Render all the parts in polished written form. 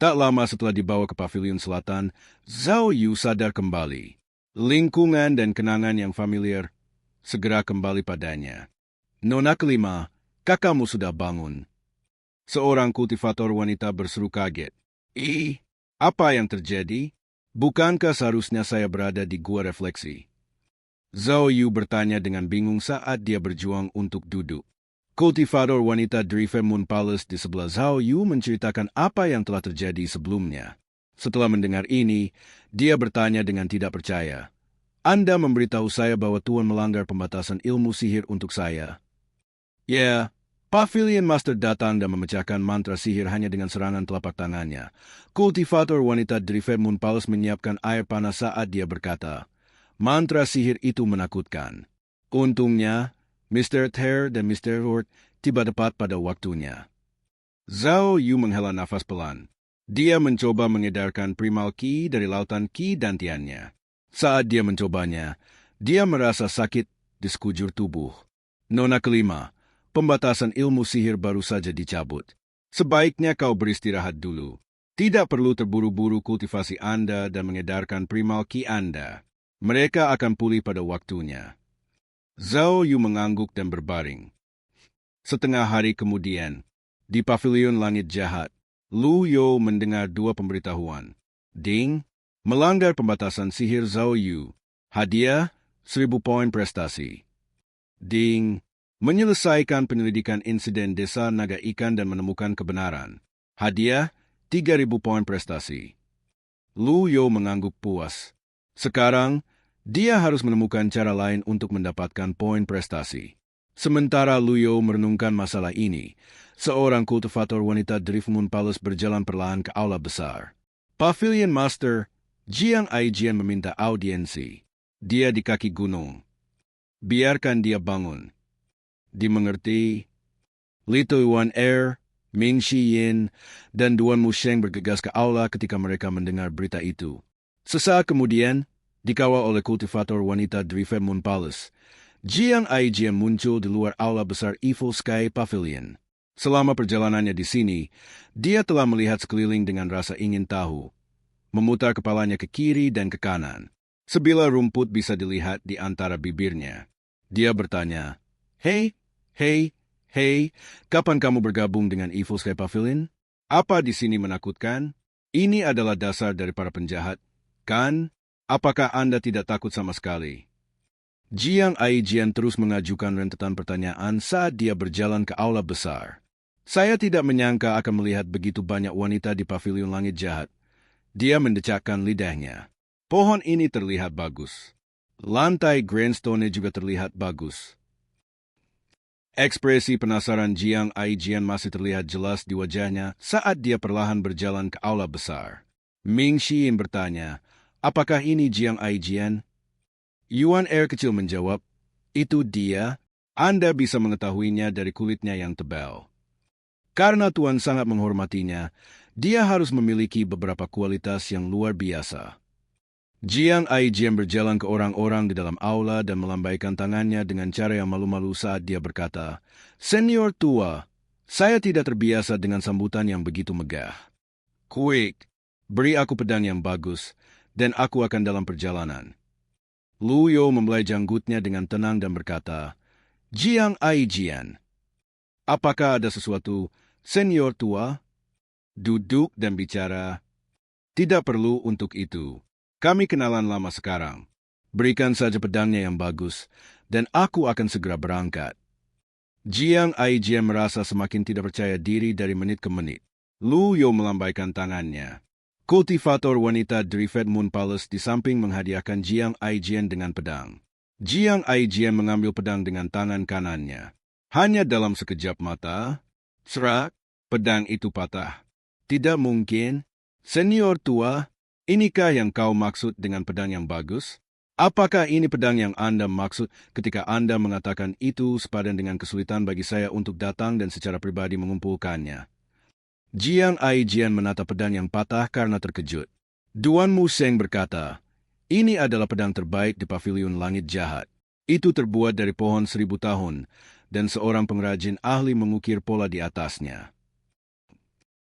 Tak lama setelah dibawa ke pavilion selatan, Zhao Yu sadar kembali. Lingkungan dan kenangan yang familiar segera kembali padanya. Nona kelima, kakakmu sudah bangun. Seorang kultivator wanita berseru kaget. Apa yang terjadi? Bukankah seharusnya saya berada di gua refleksi? Zhao Yu bertanya dengan bingung saat dia berjuang untuk duduk. Kultivator wanita Drive Moon Palace di sebelah Zhao Yu menceritakan apa yang telah terjadi sebelumnya. Setelah mendengar ini, dia bertanya dengan tidak percaya. Anda memberitahu saya bahwa Tuan melanggar pembatasan ilmu sihir untuk saya. Ya, Pavilion Master datang dan memecahkan mantra sihir hanya dengan serangan telapak tangannya. Kultivator wanita Drive Moon Palace menyiapkan air panas saat dia berkata, mantra sihir itu menakutkan. Untungnya, Mr. Ter dan Mr. Hort tiba tepat pada waktunya. Zhao Yu menghela nafas pelan. Dia mencoba mengedarkan primal ki dari lautan ki dantiannya. Saat dia mencobanya, dia merasa sakit di sekujur tubuh. Nona kelima, pembatasan ilmu sihir baru saja dicabut. Sebaiknya kau beristirahat dulu. Tidak perlu terburu-buru kultivasi Anda dan mengedarkan primal ki Anda. Mereka akan pulih pada waktunya. Zhao Yu mengangguk dan berbaring. Setengah hari kemudian, di pavilion langit jahat, Lu Yo mendengar dua pemberitahuan. Ding, melanggar pembatasan sihir Zhao Yu. Hadiah, 1000 poin prestasi. Ding, menyelesaikan penyelidikan insiden desa naga ikan dan menemukan kebenaran. Hadiah, 3000 poin prestasi. Lu Yo mengangguk puas. Sekarang, dia harus menemukan cara lain untuk mendapatkan poin prestasi. Sementara Lu Yo merenungkan masalah ini, seorang kultivator wanita Drive Moon Palace berjalan perlahan ke aula besar. Pavilion Master, Jiang Aijian meminta audiensi. Dia di kaki gunung. Biarkan dia bangun. Dimengerti? Li Tuan Er, Ming Shi Yin, dan Duan Musheng bergegas ke aula ketika mereka mendengar berita itu. Sesaat kemudian, dikawal oleh kultivator wanita Drive Moon Palace, Jiang Aijian muncul di luar aula besar Evil Sky Pavilion. Selama perjalanannya di sini, dia telah melihat sekeliling dengan rasa ingin tahu. Memutar kepalanya ke kiri dan ke kanan. Sebilah rumput bisa dilihat di antara bibirnya. Dia bertanya, Hei, kapan kamu bergabung dengan Evil Sky Pavilion? Apa di sini menakutkan? Ini adalah dasar dari para penjahat, kan? Apakah Anda tidak takut sama sekali? Jiang Aijian terus mengajukan rentetan pertanyaan saat dia berjalan ke aula besar. Saya tidak menyangka akan melihat begitu banyak wanita di pavilion langit jahat. Dia mendecakkan lidahnya. Pohon ini terlihat bagus. Lantai grandstone juga terlihat bagus. Ekspresi penasaran Jiang Aijian masih terlihat jelas di wajahnya saat dia perlahan berjalan ke aula besar. Ming Shi Yin bertanya, apakah ini Jiang Aijian? Yuan Er kecil menjawab, itu dia. Anda bisa mengetahuinya dari kulitnya yang tebal. Karena Tuan sangat menghormatinya, dia harus memiliki beberapa kualitas yang luar biasa. Jiang Aijian berjalan ke orang-orang di dalam aula dan melambaikan tangannya dengan cara yang malu-malu saat dia berkata, Senior tua, saya tidak terbiasa dengan sambutan yang begitu megah. Quick, beri aku pedang yang bagus, dan aku akan dalam perjalanan. Lu Yo membelai janggutnya dengan tenang dan berkata, Jiang Aijian, apakah ada sesuatu, senior tua? Duduk dan bicara. Tidak perlu untuk itu. Kami kenalan lama sekarang. Berikan saja pedangnya yang bagus, dan aku akan segera berangkat. Jiang Aijian merasa semakin tidak percaya diri dari menit ke menit. Lu Yo melambaikan tangannya. Kultivator wanita Drive Moon Palace di samping menghadiahkan Jiang Aijian dengan pedang. Jiang Aijian mengambil pedang dengan tangan kanannya. Hanya dalam sekejap mata, serak, pedang itu patah. Tidak mungkin. Senior tua, inikah yang kau maksud dengan pedang yang bagus? Apakah ini pedang yang Anda maksud ketika Anda mengatakan itu sepadan dengan kesulitan bagi saya untuk datang dan secara pribadi mengumpulkannya? Jiang Aijian menatap pedang yang patah karena terkejut. Duan Musheng berkata, ini adalah pedang terbaik di pavilion langit jahat. Itu terbuat dari pohon 1000 tahun, dan seorang pengrajin ahli mengukir pola di atasnya.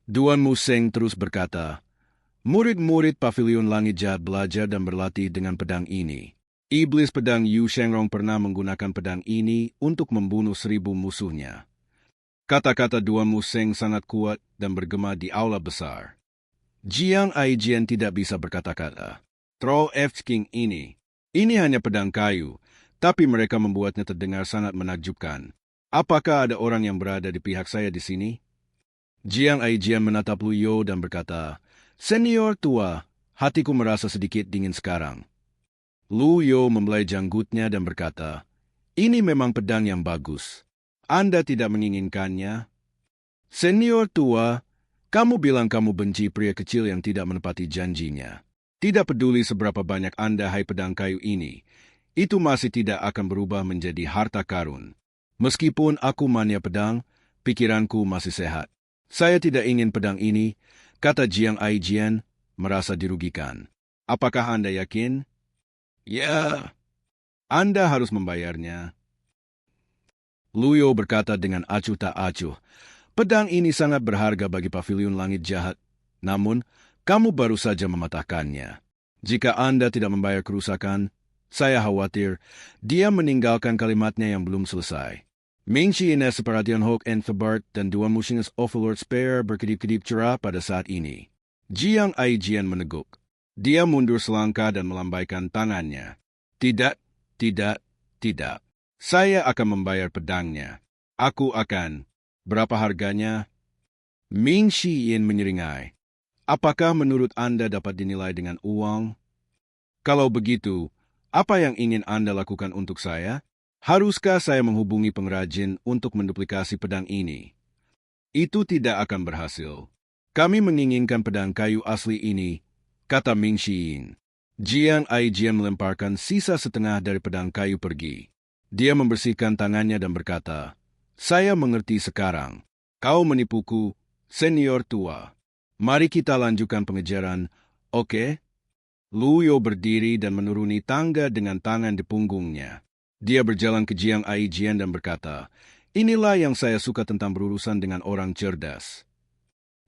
Duan Museng terus berkata, murid-murid Pavilion Langit Jahat belajar dan berlatih dengan pedang ini. Iblis pedang Yu Shengrong pernah menggunakan pedang ini untuk membunuh 1000 musuhnya. Kata-kata Duan Museng sangat kuat dan bergema di aula besar. Jiang Aijian tidak bisa berkata-kata. Troll F King ini hanya pedang kayu, tapi mereka membuatnya terdengar sangat menakjubkan. Apakah ada orang yang berada di pihak saya di sini? Jiang Aijian menatap Lu Yo dan berkata, Senior tua, hatiku merasa sedikit dingin sekarang. Lu Yo membelai janggutnya dan berkata, ini memang pedang yang bagus. Anda tidak menginginkannya? Senior tua, kamu bilang kamu benci pria kecil yang tidak menepati janjinya. Tidak peduli seberapa banyak Anda hai pedang kayu ini, itu masih tidak akan berubah menjadi harta karun. Meskipun aku mania pedang, pikiranku masih sehat. Saya tidak ingin pedang ini, kata Jiang Aijian, merasa dirugikan. Apakah Anda yakin? Ya, Anda harus membayarnya. Lu Yo berkata dengan acuh tak acuh, pedang ini sangat berharga bagi Pavilion Langit Jahat, namun kamu baru saja mematahkannya. Jika Anda tidak membayar kerusakan, saya khawatir dia meninggalkan kalimatnya yang belum selesai. Ming-Chi Ines Separatian Hok and Thebart dan Duan Musing's Overlord Spare berkedip-kedip cerah pada saat ini. Jiang Aijian meneguk. Dia mundur selangkah dan melambaikan tangannya. Tidak, tidak, tidak. Saya akan membayar pedangnya. Aku akan. Berapa harganya? Ming-Chi Yin menyeringai. Apakah menurut Anda dapat dinilai dengan uang? Kalau begitu, apa yang ingin Anda lakukan untuk saya? Haruskah saya menghubungi pengrajin untuk menduplikasi pedang ini? Itu tidak akan berhasil. Kami menginginkan pedang kayu asli ini, kata Ming-Chi Yin. Jiang Aijian melemparkan sisa setengah dari pedang kayu pergi. Dia membersihkan tangannya dan berkata, saya mengerti sekarang. Kau menipuku, senior tua. Mari kita lanjutkan pengejaran, oke? Lu Yo berdiri dan menuruni tangga dengan tangan di punggungnya. Dia berjalan ke Jiang Aijian dan berkata, inilah yang saya suka tentang berurusan dengan orang cerdas.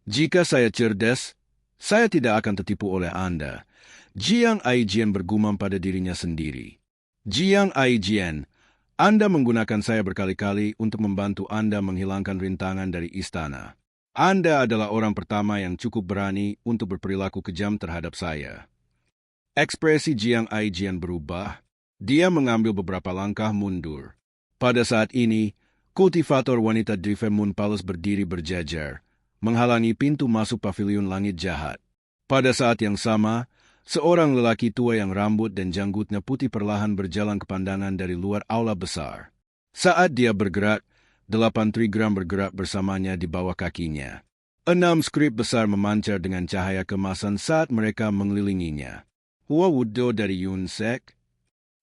Jika saya cerdas, saya tidak akan tertipu oleh Anda. Jiang Aijian bergumam pada dirinya sendiri. Jiang Aijian, Anda menggunakan saya berkali-kali untuk membantu Anda menghilangkan rintangan dari istana. Anda adalah orang pertama yang cukup berani untuk berperilaku kejam terhadap saya. Ekspresi Jiang Aijian berubah. Dia mengambil beberapa langkah mundur. Pada saat ini, kultivator wanita Driven Moon Palace berdiri berjajar, menghalangi pintu masuk Pavilion Langit Jahat. Pada saat yang sama, seorang lelaki tua yang rambut dan janggutnya putih perlahan berjalan ke pandangan dari luar aula besar. Saat dia bergerak, 8 trigram bergerak bersamanya di bawah kakinya. 6 skrip besar memancar dengan cahaya kemasan saat mereka mengelilinginya. Hua Wudo dari Yun Sek.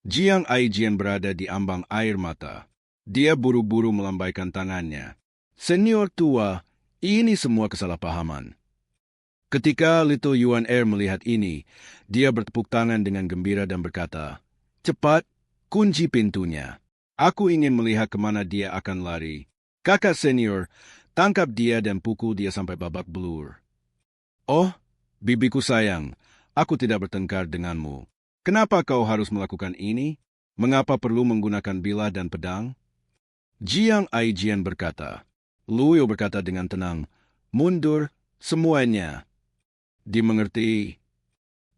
Jiang Aijian berada di ambang air mata. Dia buru-buru melambaikan tangannya. Senior tua, ini semua kesalahpahaman. Ketika Little Yuan Er melihat ini, dia bertepuk tangan dengan gembira dan berkata, cepat, kunci pintunya. Aku ingin melihat kemana dia akan lari. Kakak senior, tangkap dia dan pukul dia sampai babak belur. Oh, bibiku sayang, aku tidak bertengkar denganmu. Kenapa kau harus melakukan ini? Mengapa perlu menggunakan bilah dan pedang? Jiang Aijian berkata. Lu Yo berkata dengan tenang, mundur semuanya. Dimengerti.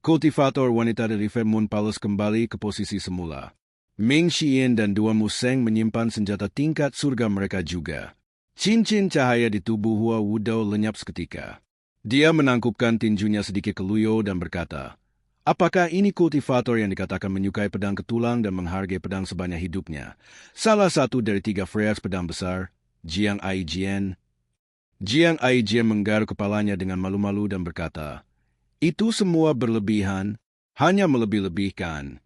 Kultivator wanita dari Moon Palace kembali ke posisi semula. Ming-Chi Yin dan Duan Museng menyimpan senjata tingkat surga mereka juga. Cincin cahaya di tubuh Hua Wudo lenyap seketika. Dia menangkupkan tinjunya sedikit ke Lu Yo dan berkata, apakah ini kultivator yang dikatakan menyukai pedang ketulang dan menghargai pedang sebanyak hidupnya? Salah satu dari 3 freaks pedang besar, Jiang Aijian. Jiang Aijian menggaruk kepalanya dengan malu-malu dan berkata, itu semua berlebihan, hanya melebih-lebihkan.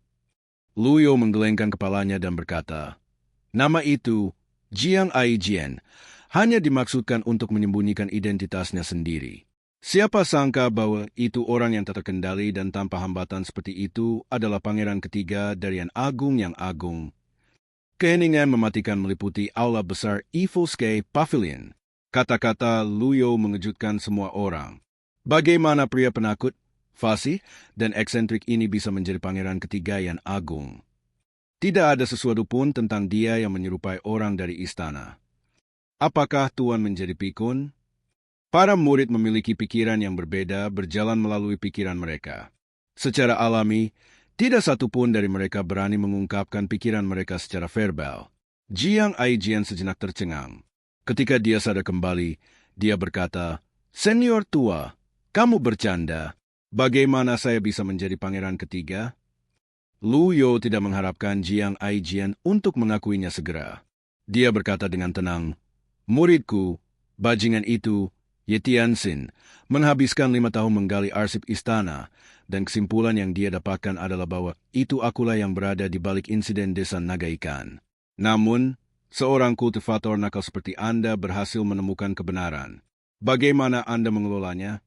Lu Yo menggelengkan kepalanya dan berkata, nama itu, Jiang Aijian, hanya dimaksudkan untuk menyembunyikan identitasnya sendiri. Siapa sangka bahwa itu orang yang tak terkendali dan tanpa hambatan seperti itu adalah pangeran ketiga dari yang agung. Keheningan mematikan meliputi aula besar Evil Sky Pavilion. Kata-kata Luyo mengejutkan semua orang. Bagaimana pria penakut, fasih, dan eksentrik ini bisa menjadi pangeran ketiga yang agung? Tidak ada sesuatu pun tentang dia yang menyerupai orang dari istana. Apakah Tuan menjadi pikun? Para murid memiliki pikiran yang berbeda berjalan melalui pikiran mereka. Secara alami, tidak satu pun dari mereka berani mengungkapkan pikiran mereka secara verbal. Jiang Aijian sejenak tercengang. Ketika dia sadar kembali, dia berkata, "Senior tua, kamu bercanda. Bagaimana saya bisa menjadi pangeran ketiga?" Luyo tidak mengharapkan Jiang Aijian untuk mengakuinya segera. Dia berkata dengan tenang, "Muridku, bajingan itu, Ye Tianxin, menghabiskan 5 tahun menggali arsip istana, dan kesimpulan yang dia dapatkan adalah bahwa itu akulah yang berada di balik insiden desa Naga Ikan. Namun, seorang kultivator nakal seperti Anda berhasil menemukan kebenaran. Bagaimana Anda mengelolanya?"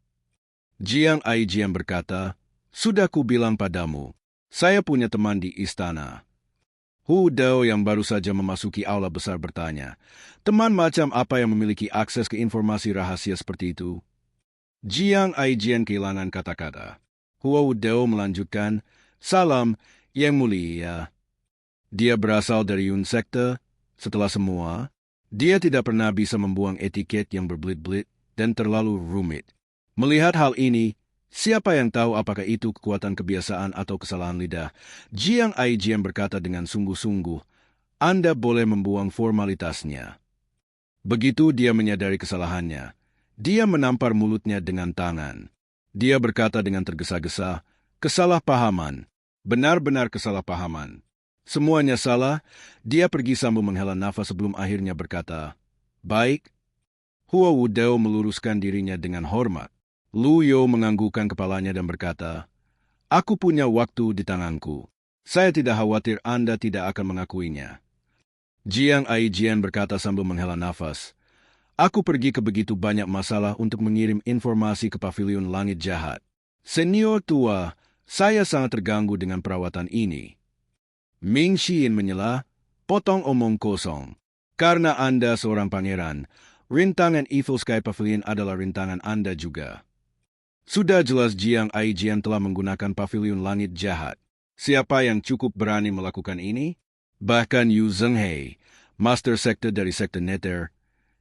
Jiang Aijian berkata, "Sudah ku bilang padamu, saya punya teman di istana." Hu Dao yang baru saja memasuki aula besar bertanya, "Teman macam apa yang memiliki akses ke informasi rahasia seperti itu?" Jiang Aijian kehilangan kata-kata. Hu Dao melanjutkan, "Salam, Yang Mulia. Dia berasal dari Yun Sekte. Setelah semua, dia tidak pernah bisa membuang etiket yang berbelit-belit dan terlalu rumit. Melihat hal ini, siapa yang tahu apakah itu kekuatan kebiasaan atau kesalahan lidah?" Jiang Aijian berkata dengan sungguh-sungguh, "Anda boleh membuang formalitasnya." Begitu dia menyadari kesalahannya, dia menampar mulutnya dengan tangan. Dia berkata dengan tergesa-gesa, "Kesalahpahaman, benar-benar kesalahpahaman. Semuanya salah." Dia pergi sambil menghela nafas sebelum akhirnya berkata, "Baik." Hua Wudao meluruskan dirinya dengan hormat. Luyo menganggukkan kepalanya dan berkata, "Aku punya waktu di tanganku. Saya tidak khawatir Anda tidak akan mengakuinya." Jiang Aijian berkata sambil menghela nafas, "Aku pergi ke begitu banyak masalah untuk mengirim informasi ke pavilion langit jahat. Senior tua, saya sangat terganggu dengan perawatan ini." Ming Xin menyela, "Potong omong kosong. Karena Anda seorang pangeran, rintangan Evil Sky Pavilion adalah rintangan Anda juga." Sudah jelas Jiang Aijian telah menggunakan pavilion langit jahat. Siapa yang cukup berani melakukan ini? Bahkan Yu Zhenghai, Master Sekte dari Sekte Nether,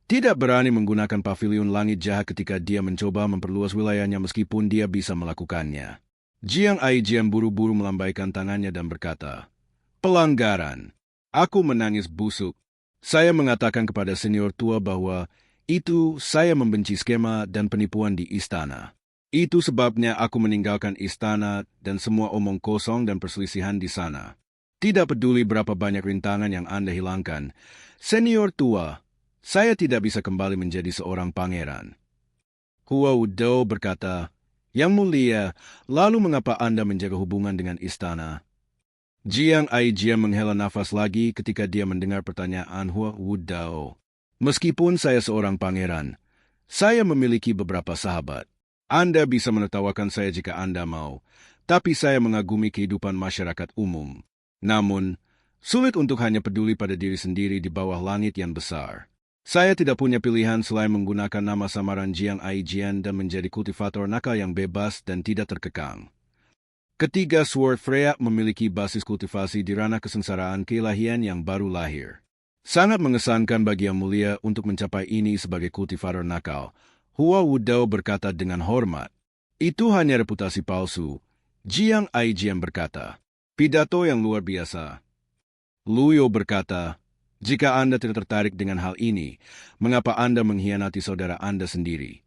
tidak berani menggunakan pavilion langit jahat ketika dia mencoba memperluas wilayahnya meskipun dia bisa melakukannya. Jiang Aijian buru-buru melambaikan tangannya dan berkata, "Pelanggaran. Aku menangis busuk. Saya mengatakan kepada senior tua bahwa itu saya membenci skema dan penipuan di istana. Itu sebabnya aku meninggalkan istana dan semua omong kosong dan perselisihan di sana. Tidak peduli berapa banyak rintangan yang Anda hilangkan. Senior tua, saya tidak bisa kembali menjadi seorang pangeran." Hua Wudao berkata, "Yang Mulia, lalu mengapa Anda menjaga hubungan dengan istana?" Jiang Aijian menghela nafas lagi ketika dia mendengar pertanyaan Hua Wudao. "Meskipun saya seorang pangeran, saya memiliki beberapa sahabat. Anda bisa menertawakan saya jika Anda mau, tapi saya mengagumi kehidupan masyarakat umum. Namun, sulit untuk hanya peduli pada diri sendiri di bawah langit yang besar. Saya tidak punya pilihan selain menggunakan nama samaran Jiang Aijian dan menjadi kultivator nakal yang bebas dan tidak terkekang." Ketiga Sword Freya memiliki basis kultivasi di ranah kesengsaraan keilahian yang baru lahir. Sangat mengesankan bagi Yang Mulia untuk mencapai ini sebagai kultivator nakal. Hua Wudao berkata dengan hormat, "Itu hanya reputasi palsu." Jiang Aijian berkata, "Pidato yang luar biasa." Luyo berkata, "Jika Anda tidak tertarik dengan hal ini, mengapa Anda mengkhianati saudara Anda sendiri?"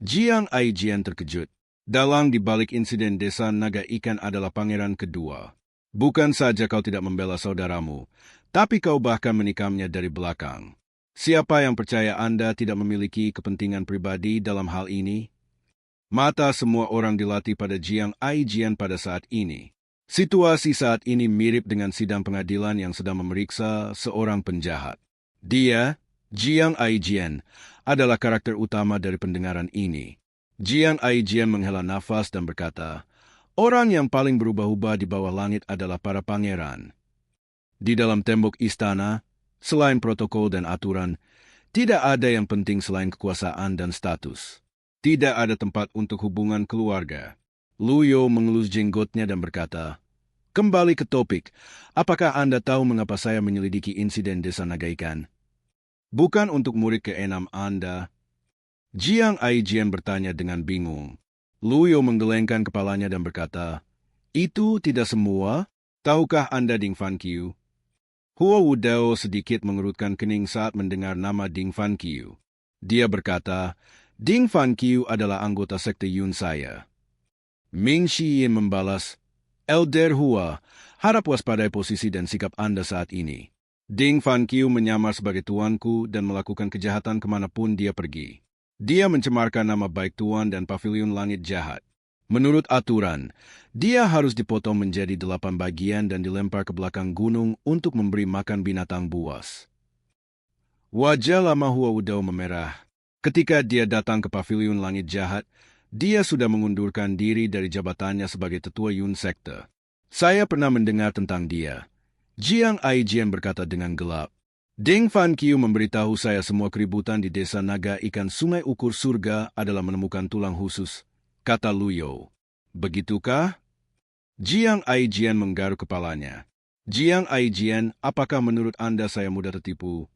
Jiang Aijian terkejut. Dalang di balik insiden desa Naga Ikan adalah pangeran kedua. Bukan saja kau tidak membela saudaramu, tapi kau bahkan menikamnya dari belakang. Siapa yang percaya Anda tidak memiliki kepentingan pribadi dalam hal ini? Mata semua orang dilatih pada Jiang Aijian pada saat ini. Situasi saat ini mirip dengan sidang pengadilan yang sedang memeriksa seorang penjahat. Dia, Jiang Aijian, adalah karakter utama dari pendengaran ini. Jiang Aijian menghela nafas dan berkata, "Orang yang paling berubah-ubah di bawah langit adalah para pangeran. Di dalam tembok istana, selain protokol dan aturan, Tidak ada yang penting selain kekuasaan dan status. Tidak ada tempat untuk hubungan keluarga. Luyo mengelus jenggotnya dan berkata, "Kembali ke topik, apakah Anda tahu mengapa saya menyelidiki insiden desa Nagaikan? Bukan untuk murid ke-6 Anda." Jiang Aijian bertanya dengan bingung. Luyo menggelengkan kepalanya dan berkata, "Itu tidak semua? Tahukah Anda Ding Fan Qiu?" Hua Wudao sedikit mengerutkan kening saat mendengar nama Ding Fan Qiu. Dia berkata, "Ding Fan Qiu adalah anggota sekte Yun saya." Ming Shiyin membalas, "Elder Hua, harap waspadai posisi dan sikap Anda saat ini. Ding Fan Qiu menyamar sebagai tuanku dan melakukan kejahatan kemanapun dia pergi. Dia mencemarkan nama baik Tuan dan Pavilion Langit Jahat. Menurut aturan, dia harus dipotong menjadi 8 bagian dan dilempar ke belakang gunung untuk memberi makan binatang buas." Wajah lama Hua Wudao memerah. Ketika dia datang ke Pavilion Langit Jahat, dia sudah mengundurkan diri dari jabatannya sebagai tetua Yun Sekte. "Saya pernah mendengar tentang dia," Jiang Aijian berkata dengan gelap. "Ding Fan Qiu memberitahu saya semua keributan di desa naga ikan Sungai Ukur Surga adalah menemukan tulang khusus," kata Luyo. "Begitukah?" Jiang Aijian menggaruk kepalanya. "Jiang Aijian, apakah menurut Anda saya mudah tertipu?"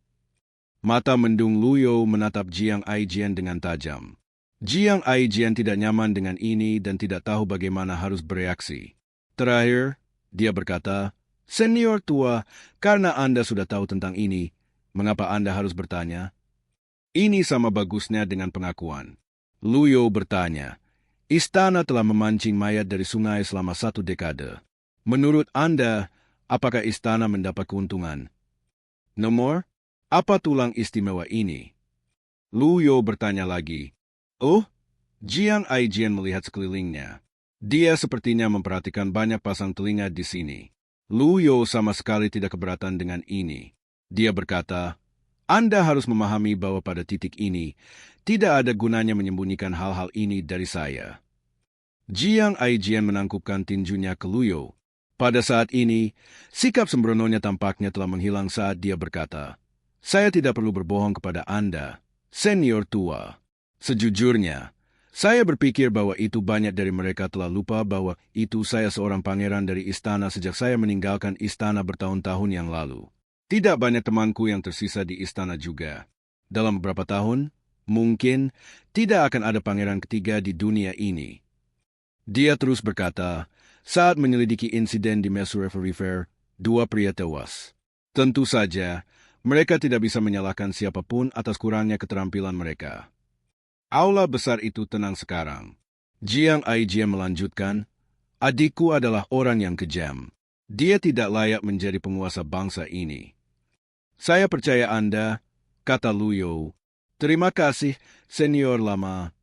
Mata mendung Luyo menatap Jiang Aijian dengan tajam. Jiang Aijian tidak nyaman dengan ini dan tidak tahu bagaimana harus bereaksi. Terakhir, dia berkata, "Senior tua, karena Anda sudah tahu tentang ini, mengapa Anda harus bertanya?" Ini sama bagusnya dengan pengakuan. Luyo bertanya, "Istana telah memancing mayat dari sungai selama 1 dekade. Menurut Anda, apakah istana mendapat keuntungan? Nomor, apa tulang istimewa ini?" Luyo bertanya lagi. "Oh?" Jiang Aijian melihat sekelilingnya. Dia sepertinya memperhatikan banyak pasang telinga di sini. Luyo sama sekali tidak keberatan dengan ini. Dia berkata, "Anda harus memahami bahwa pada titik ini, tidak ada gunanya menyembunyikan hal-hal ini dari saya." Jiang Aijian menangkupkan tinjunya ke Luyo. Pada saat ini, sikap sembrononya tampaknya telah menghilang saat dia berkata, "Saya tidak perlu berbohong kepada Anda, senior tua. Sejujurnya, saya berpikir bahwa itu banyak dari mereka telah lupa bahwa itu saya seorang pangeran dari istana sejak saya meninggalkan istana bertahun-tahun yang lalu. Tidak banyak temanku yang tersisa di istana juga. Dalam beberapa tahun, mungkin tidak akan ada pangeran ketiga di dunia ini." Dia terus berkata, "Saat menyelidiki insiden di Mesu River, 2 pria tewas. Tentu saja, mereka tidak bisa menyalahkan siapapun atas kurangnya keterampilan mereka." Aula besar itu tenang sekarang. Jiang Aijian melanjutkan, "Adikku adalah orang yang kejam. Dia tidak layak menjadi penguasa bangsa ini." "Saya percaya Anda," kata Luyo. "Terima kasih, senior lama."